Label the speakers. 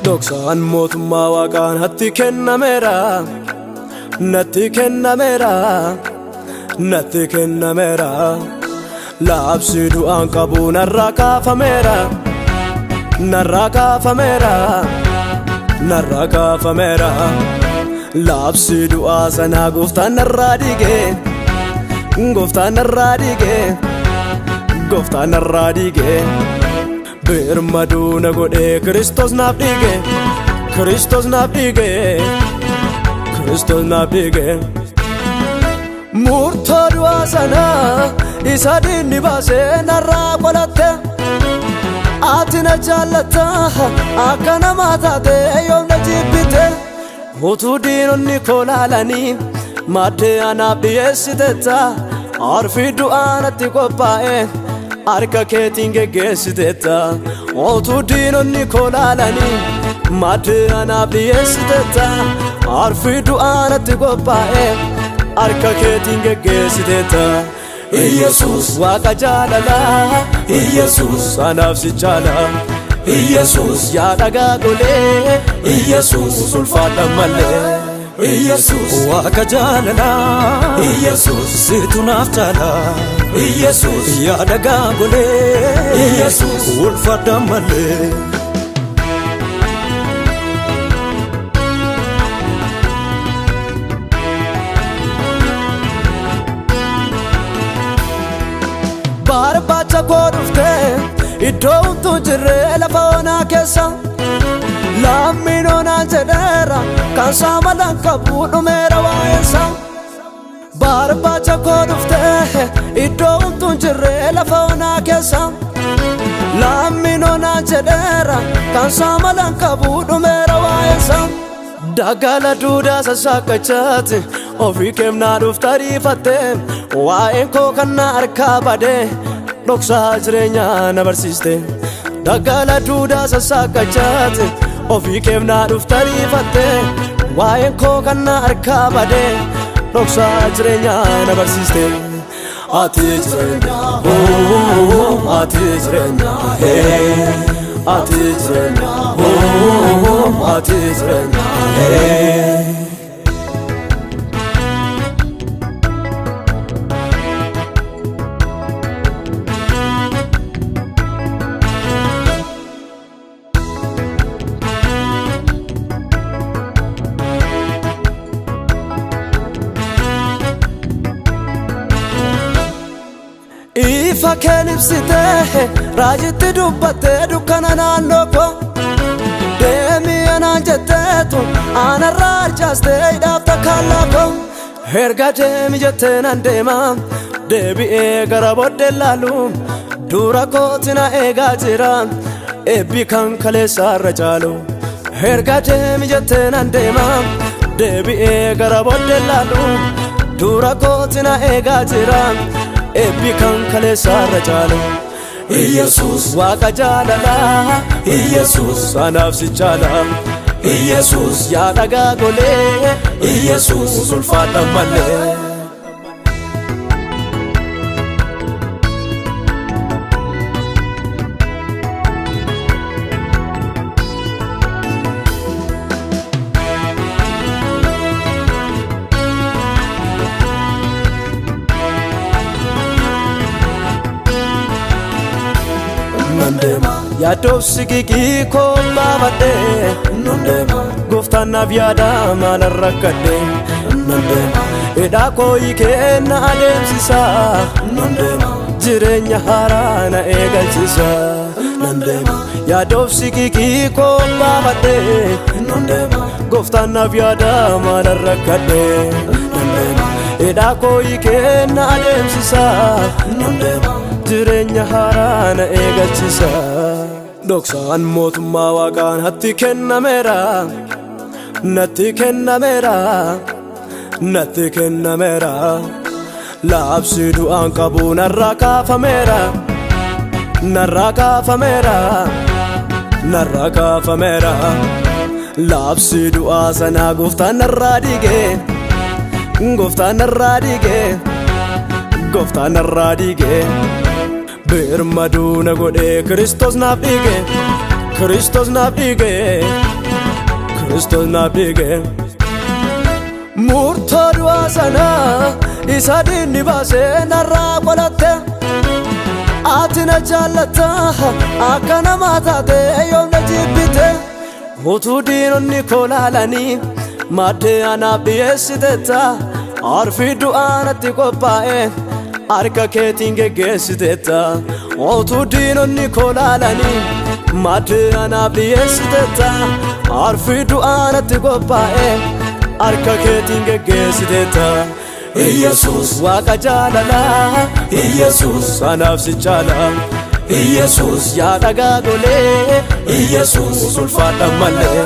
Speaker 1: Doksaan mootummaa waaqaan hatti kennameera, natti kennameera, natti kennameera. Laabsi du'aan qabu narraa kaafameera, narraa kaafameera, narraa kaafameera. Laabsi du'aa sanaa gooftaan narraa dhige, gooftaan narraa dhige, gooftaan narraa dhige. Birmaduu na godhee Kiristoos naaf dhige, Kiristoos naaf dhige, Kiristoos naaf dhige. Murtoo du'aa sanaa isa diinni baasee narraa qolatte. Ati na jaalatta akka namaa taate yoom na jibbite. Utuu diinonni koo laalanii maaddee anaaf dhiyeessiteetta. Arfi du'aa natti qophaa'e harka keetiin geggeessiteetta. Utuu diinonni koo laalanii maaddee anaaf dhiyeessiteetta. Arfi du'aa natti qophaa'e harka keetiin geggeessiteetta. Iyesuus waaqa jaalalaa, Iyesuus anaaf si jaala. Iyesuus yaa dhagaa golee, Iyesuus ulfaadha malee. Iyesuus waaqa jaalalaa, Iyesuus situ naaf jaala. Iyesuus yaa dhagaa golee, Iyesuus ulfaadha malee. Barbaacha koo dhuftee iddoo hundu jirree lafa onaa keessa. Lammiin onaan jedheera kan saamalan qabu dhumeera waa'eessa. Barbaacha koo dhuftee iddoo hundu jirree lafa onaa keessa. Lammiin onaan jedheera kan saamalan qabu dhumeera waa'eessa. Dagala duudaa sassaaqachaati ofii kennaa dhufta riifatte. Waa'een koo kan na harkaa badee dhoksaa jireenyaa na barsiiste. Dagala duudaa sassaaqachaati ofii kennaa dhufta riifatte. Waa'een koo kan na harkaa badee dhoksaa jireenyaa na barsiiste. Ati jireenyaa, ati jireenyaa, ati jireenyaa, ati jireenyaa. Ifa keen ibsitee raajitti dubbattee dukkana naannoo koo. Deemii anaan jetteetu aanarraa harcaastee hidhaafta kaallaa koo. Erga deemi jettee nan deema deebi'ee gara booddee laalu. Dura kooti na eegaa jira eebbi kan kaleessaarra caalu. Erga deemi jettee nan deema deebi'ee gara booddee laalu. Dura kooti na eegaa jira eebbi kan kaleessaarra caalu. Iyesuus waaqa jaalalaa, Iyesuus anaaf si jaala. Iyesuus yaa dhagaa golee, Iyesuus ulfaadha malee. Yaadobsi gigii koo baafadhee nondeema. Gooftaan naaf yaada maalan rakkadhee nondeema. Hidhaa koo hiikee na adeemsisa nondeema. Jireenya haaraa na eegalchisa nondeema. Yaadobsi gigii koo baafadhee nondeema. Gooftaan naaf yaada maalan rakkadhee nondeema. Hidhaa koo hiikee na adeemsisa nondeema. Jireenya haaraa na eegalchisa. Doksaan mootummaa waaqaan hatti kennameera, natti kennameera, natti kennameera. Laabsi du'aan qabu narraa kaafameera, narraa kaafameera, narraa kaafameera. Laabsi du'aa sanaa gooftaan narraa dhige, gooftaan narraa dhige, gooftaan narraa dhige. Birmaduu na godhee Kiristoos naaf dhige, Kiristoos naaf dhige, Kristos naaf dhige murtoo du'aa sana isa diinni baasee narraa qolatte ati na jaalatta akka namaa taate yoom na jibbite utuu diinonni koo laalanii maddee anaaf dhiyeessiteetta arfii du'aa natti qophaa'e harka keetiin geggeessiteetta utuu diinonni koo laalanii maddee anaaf dhiyeessiteetta arfii du'aa natti qophaa'e harka keetiin geggeessiteetta Iyesuus waaqa jaalalaa Iyesuus anaaf si jaala Iyesuus yaa dhagaa golee Iyesuus ulfaadha malee